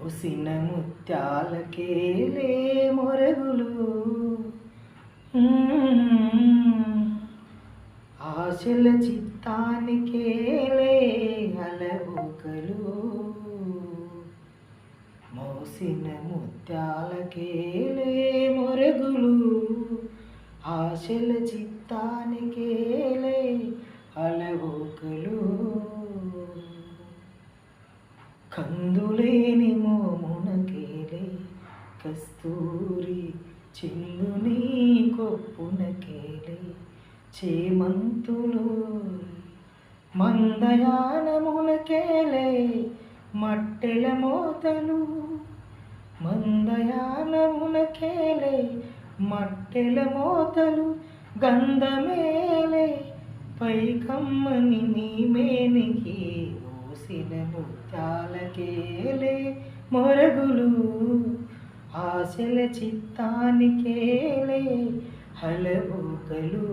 మోసిన ముత్యాలకేలే మొరగులు, ఆశల చిత్తానికేలే అలవోకలు. మోసిన ముత్యాలకేలే మొరగులు, ఆశల చిత్తానికేలే అలవోకలు. కందులేని మోమునకేలే కస్తూరి, చిందుని కొప్పునకేలే చేమంతులు. మందయానములకేలే మట్టెల మోతలు, మందయానములకేలే మట్టెల మోతలు. గంధమేలే పైకమ్మని నీ మేనికి, మోసిన ముత్యాలకేలే మొరగులు, ఆశల చిత్తానికేలే అలవోకలు.